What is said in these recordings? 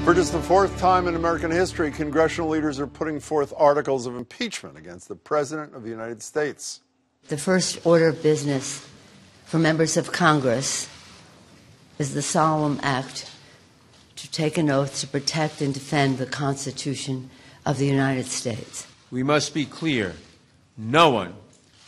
For just the fourth time in American history, congressional leaders are putting forth articles of impeachment against the President of the United States. The first order of business for members of Congress is the solemn act to take an oath to protect and defend the Constitution of the United States. We must be clear. No one,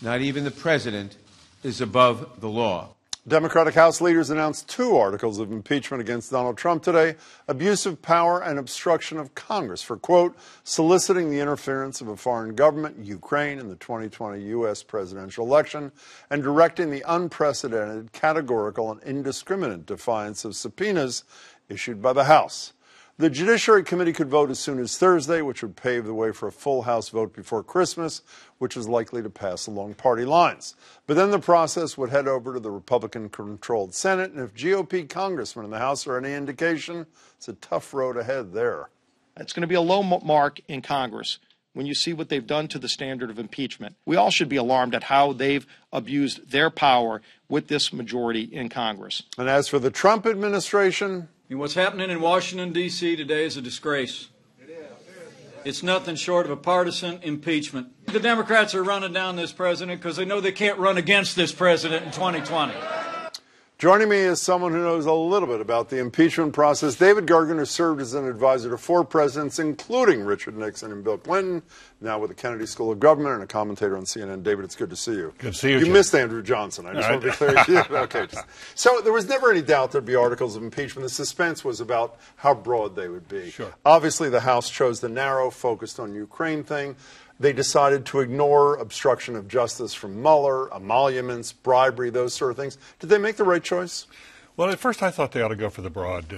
not even the President, is above the law. Democratic House leaders announced 2 articles of impeachment against Donald Trump today: abuse of power and obstruction of Congress for, quote, soliciting the interference of a foreign government, Ukraine, in the 2020 U.S. presidential election, and directing the unprecedented, categorical, and indiscriminate defiance of subpoenas issued by the House. The Judiciary Committee could vote as soon as Thursday, which would pave the way for a full House vote before Christmas, which is likely to pass along party lines. But then the process would head over to the Republican-controlled Senate, and if GOP congressmen in the House are any indication, it's a tough road ahead there. It's going to be a low mark in Congress when you see what they've done to the standard of impeachment. We all should be alarmed at how they've abused their power with this majority in Congress. And as for the Trump administration, what's happening in Washington, D.C. today is a disgrace. It's nothing short of a partisan impeachment. The Democrats are running down this president because they know they can't run against this president in 2020. Joining me is someone who knows a little bit about the impeachment process. David Gergen, who served as an advisor to 4 presidents, including Richard Nixon and Bill Clinton, now with the Kennedy School of Government and a commentator on CNN. David, it's good to see you. Good to see you. You missed Andrew Johnson. I just want to be clear. Okay. So there was never any doubt there'd be articles of impeachment. The suspense was about how broad they would be. Sure. Obviously, the House chose the narrow, focused on Ukraine thing. They decided to ignore obstruction of justice from Mueller, emoluments, bribery, those sort of things. Did they make the right choice? Well, at first I thought they ought to go for the Braude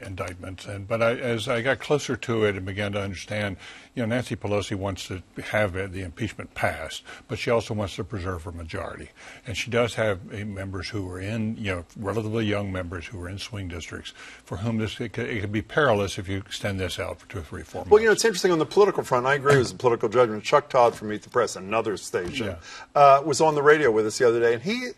indictments, but as I got closer to it and began to understand, Nancy Pelosi wants to have the impeachment passed, but she also wants to preserve her majority, and she does have members who are in, relatively young members who are in swing districts, for whom it could be perilous if you extend this out for 2 or 3, 4 months. Well, it's interesting on the political front. I agree it was a political judgment. Chuck Todd from Meet the Press, another station, was on the radio with us the other day, and he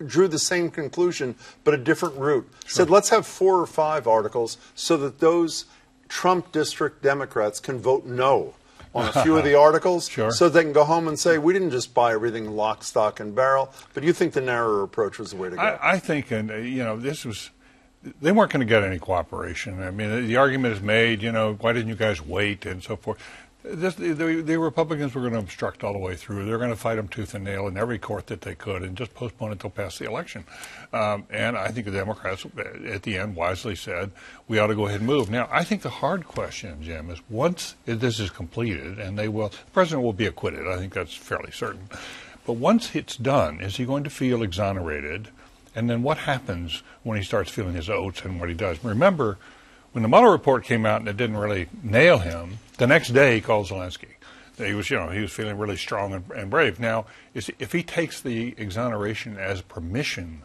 drew the same conclusion, but a different route. Sure. Said, let's have 4 or 5 articles so that those Trump district Democrats can vote no on a few of the articles, sure, so they can go home and say, we didn't just buy everything lock, stock, and barrel. But you think the narrower approach was the way to go? I think, and this was, they weren't going to get any cooperation. I mean, the argument is made, why didn't you guys wait and so forth. The Republicans were going to obstruct all the way through. They're going to fight them tooth and nail in every court that they could and just postpone it until past the election. And I think the Democrats at the end wisely said we ought to go ahead and move. Now, I think the hard question, Jim, is once this is completed, and the president will be acquitted. I think that's fairly certain. But once it's done, is he going to feel exonerated? And then what happens when he starts feeling his oats and what he does? Remember, when the Mueller report came out and it didn't really nail him, the next day he called Zelensky. He was feeling really strong and brave. Now, if he takes the exoneration as permission,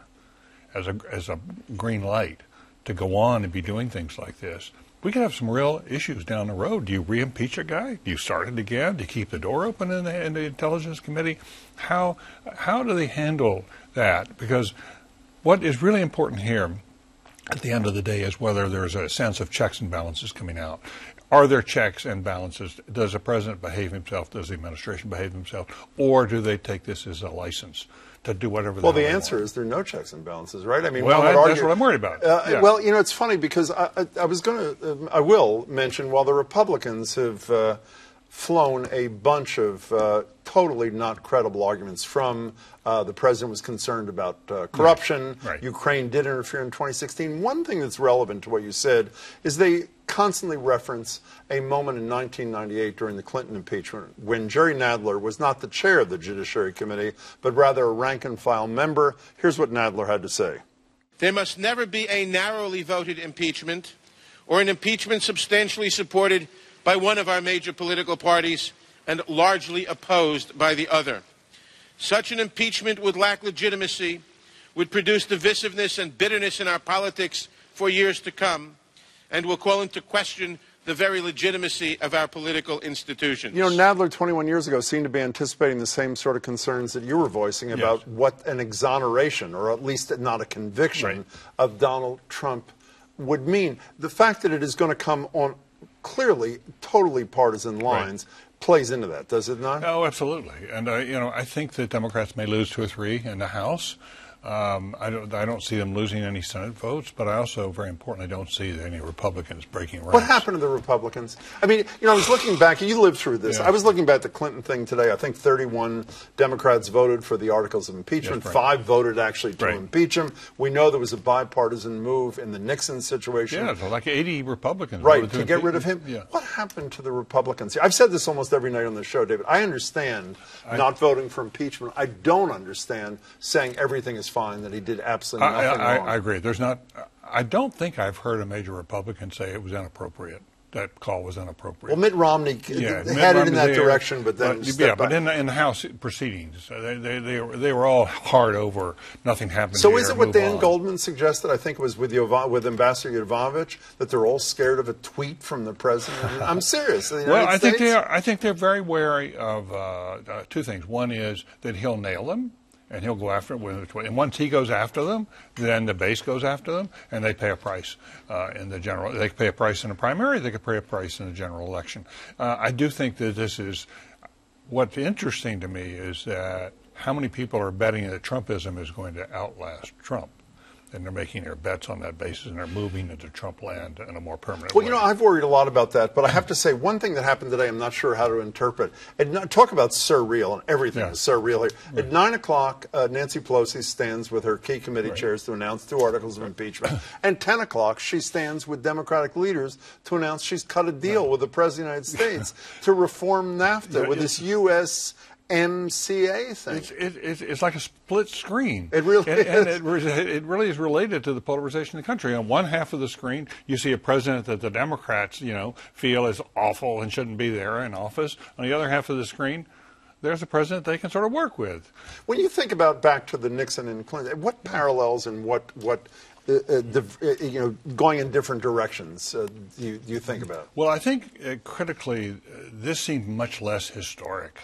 as a green light to go on and be doing things like this, we could have some real issues down the road. Do you re-impeach a guy? Do you start it again? Do you keep the door open in the Intelligence Committee? How do they handle that? Because what is really important here at the end of the day is whether there's a sense of checks and balances coming out. Are there checks and balances? Does the president behave himself? Does the administration behave himself? Or do they take this as a license to do whatever they want? Well, the answer is there are no checks and balances, right? I mean, that's what I'm worried about. Well, it's funny because I will mention while the Republicans have flown a bunch of totally not credible arguments from the president was concerned about corruption. Right. Ukraine did interfere in 2016. One thing that's relevant to what you said is they constantly reference a moment in 1998 during the Clinton impeachment when Jerry Nadler was not the chair of the Judiciary Committee, but rather a rank-and-file member. Here's what Nadler had to say. There must never be a narrowly voted impeachment or an impeachment substantially supported by one of our major political parties and largely opposed by the other. Such an impeachment would lack legitimacy, would produce divisiveness and bitterness in our politics for years to come, and will call into question the very legitimacy of our political institutions. Nadler 21 years ago seemed to be anticipating the same sort of concerns that you were voicing about what an exoneration, or at least not a conviction, of Donald Trump would mean. The fact that it is going to come on clearly totally partisan lines plays into that, does it not? Oh, absolutely. And I think that Democrats may lose 2 or 3 in the House. I don't see them losing any Senate votes, but I also, very importantly, don't see any Republicans breaking ranks. What happened to the Republicans? I mean, I was looking back. You lived through this. Yeah. I was looking back at the Clinton thing today. I think 31 Democrats voted for the articles of impeachment. Yes, right. 5 voted actually to impeach him. We know there was a bipartisan move in the Nixon situation. Yeah, so like 80 Republicans. Right, to get rid of him. Yeah. What happened to the Republicans? I've said this almost every night on the show, David. I understand not voting for impeachment. I don't understand saying everything is fine, that he did absolutely nothing wrong. I agree. I don't think I've heard a major Republican say it was inappropriate. That call was inappropriate. Well, Mitt Romney had it in that direction, but then but in the House proceedings, they were all hard over nothing happened. So is it what Dan Goldman suggested? I think it was with Ambassador Yovanovitch, that they're all scared of a tweet from the president. I'm serious. Well, I think they are. I think they're very wary of 2 things. One is that he'll nail them, and he'll go after them. And once he goes after them, then the base goes after them, and they pay a price in the general. They pay a price in a primary. They could pay a price in the general election. I do think that this is what's interesting to me is that how many people are betting that Trumpism is going to outlast Trump. And they're making their bets on that basis, and they're moving into Trump land in a more permanent way. Well, I've worried a lot about that, but I have to say one thing that happened today I'm not sure how to interpret. And talk about surreal, and everything is surreal here. Right. At 9 o'clock, Nancy Pelosi stands with her key committee chairs to announce 2 articles of impeachment. And 10 o'clock, she stands with Democratic leaders to announce she's cut a deal with the President of the United States to reform NAFTA with this U.S. MCA thing. It's like a split screen. It really is. And it really is related to the polarization of the country. On one half of the screen, you see a president that the Democrats, feel is awful and shouldn't be there in office. On the other half of the screen, there's a president they can sort of work with. When you think about back to the Nixon and Clinton, what parallels and what going in different directions do you think about? Well, I think critically, this seemed much less historic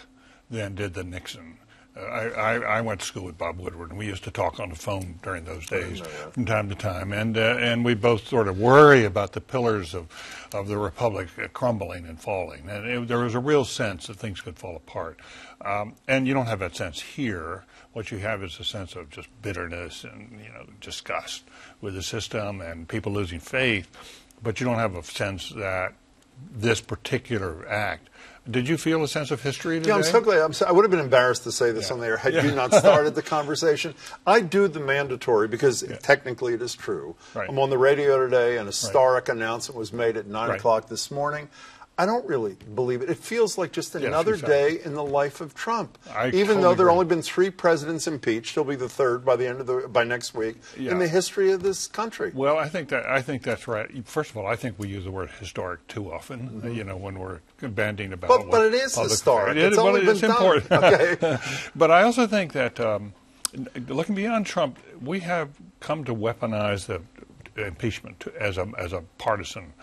than did the Nixon. I went to school with Bob Woodward, and we used to talk on the phone during those days from time to time. And we both sort of worry about the pillars of the Republic crumbling and falling. And there was a real sense that things could fall apart. And you don't have that sense here. What you have is a sense of just bitterness and disgust with the system and people losing faith. But you don't have a sense that this particular act. Did you feel a sense of history today? Yeah, I'm so glad. I would have been embarrassed to say this on the air had you not started the conversation. I do the mandatory because technically it is true. Right. I'm on the radio today, and a historic announcement was made at 9 o'clock this morning. I don't really believe it. It feels like just another day in the life of Trump. Even though there have only been 3 presidents impeached, he'll be the 3rd by the end of by next week in the history of this country. Well, I think that's right. First of all, I think we use the word historic too often. When we're banding about. But it is historic. It's only been important. Done. Okay. But I also think that looking beyond Trump, we have come to weaponize the impeachment as a partisan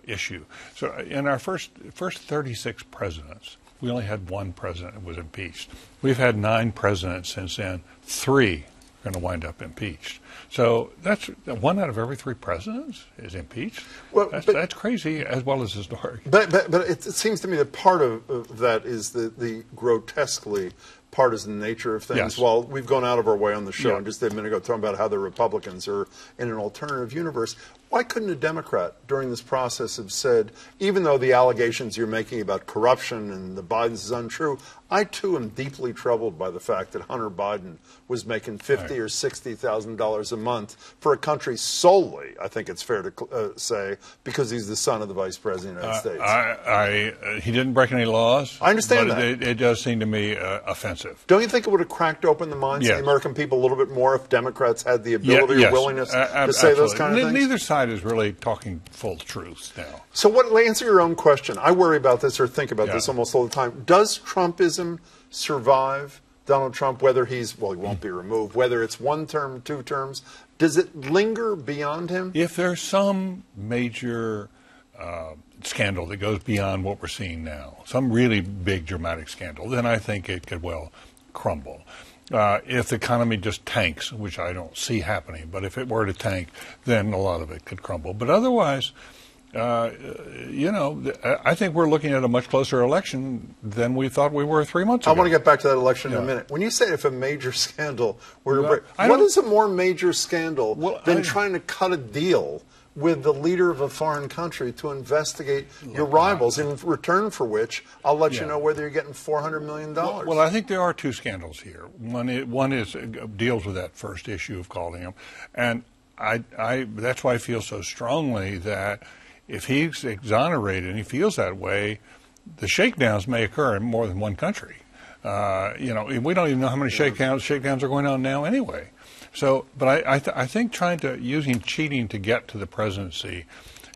issue. So in our first 36 presidents, we only had 1 president who was impeached. We've had 9 presidents since then. 3 are going to wind up impeached. So that's 1 out of every 3 presidents is impeached. Well, that's crazy as well as historic. But it seems to me that part of that is the grotesquely partisan nature of things. Yes. Well, we've gone out of our way on the show, and just a minute ago talking about how the Republicans are in an alternative universe. Why couldn't a Democrat during this process have said, even though the allegations you're making about corruption and the Bidens is untrue, I too am deeply troubled by the fact that Hunter Biden was making $50,000 or $60,000 a month for a country solely, I think it's fair to say, because he's the son of the Vice President of the United States. He didn't break any laws. I understand but that. It does seem to me offensive. Don't you think it would have cracked open the minds of the American people a little bit more if Democrats had the ability or willingness to say those kind of things? Neither side is really talking full truth now. So answer your own question. I worry about this or think about this almost all the time. Does Trumpism survive Donald Trump, whether he won't be removed, whether it's 1 term, 2 terms? Does it linger beyond him? If there's some major scandal that goes beyond what we're seeing now, some really big dramatic scandal, then I think it could well crumble. If the economy just tanks, which I don't see happening, but if it were to tank, then a lot of it could crumble. But otherwise, I think we're looking at a much closer election than we thought we were 3 months ago. I want to get back to that election in a minute. When you say if a major scandal were to break, what is a more major scandal than trying to cut a deal with the leader of a foreign country to investigate your rivals, in return for which I'll let you know whether you're getting $400 million? Well, I think there are two scandals here. One is deals with that first issue of calling him, and that's why I feel so strongly that if he's exonerated and he feels that way, the shakedowns may occur in more than one country. We don't even know how many shakedowns are going on now anyway. So, but I think using cheating to get to the presidency,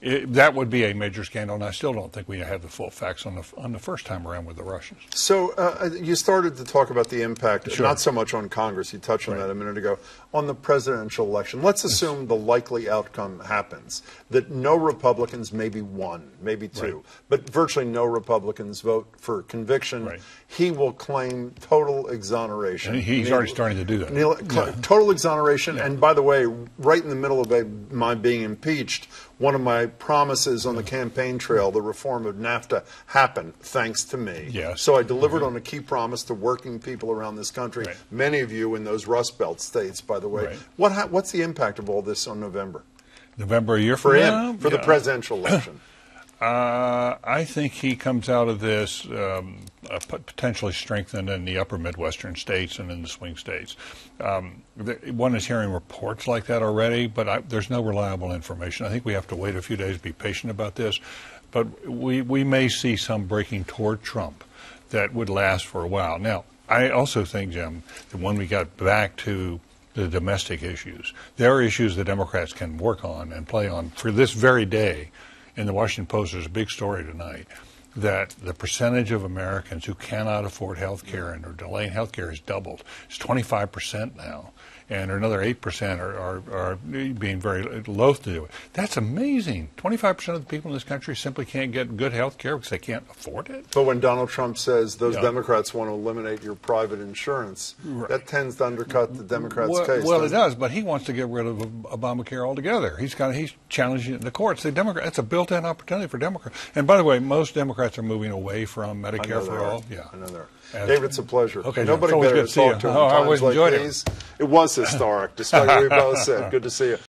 that would be a major scandal, and I still don't think we have the full facts on the first time around with the Russians. So you started to talk about the impact, not so much on Congress, you touched on that a minute ago, on the presidential election. Let's assume the likely outcome happens, that no Republicans, maybe one, maybe two, but virtually no Republicans vote for conviction. Right. He will claim total exoneration. And he's already starting to do that. Total exoneration, and by the way, right in the middle of my being impeached, one of my promises on the campaign trail, the reform of NAFTA, happened thanks to me. Yes. So I delivered on a key promise to working people around this country, many of you in those Rust Belt states, by the way. What's the impact of all this on November? November a year for from him, now? for the presidential election. I think he comes out of this potentially strengthened in the upper Midwestern states and in the swing states. One is hearing reports like that already, but there's no reliable information. I think we have to wait a few days, be patient about this. But we may see some breaking toward Trump that would last for a while. Now, I also think, Jim, that when we got back to the domestic issues, there are issues the Democrats can work on and play on. For this very day, in the Washington Post, there's a big story tonight that the percentage of Americans who cannot afford health care and are delaying health care has doubled. It's 25% now, and another 8% are being very loath to do it. That's amazing. 25% of the people in this country simply can't get good health care because they can't afford it. But when Donald Trump says those Democrats want to eliminate your private insurance, that tends to undercut the Democrats' case. Well, it does, but he wants to get rid of Obamacare altogether. He's challenging the courts. That's a built-in opportunity for Democrats. And by the way, most Democrats are moving away from Medicare for all. I know there. David, it's a pleasure. Okay, nobody better to talk to him. I always enjoyed it. It was historic, despite what we both said. Good to see you.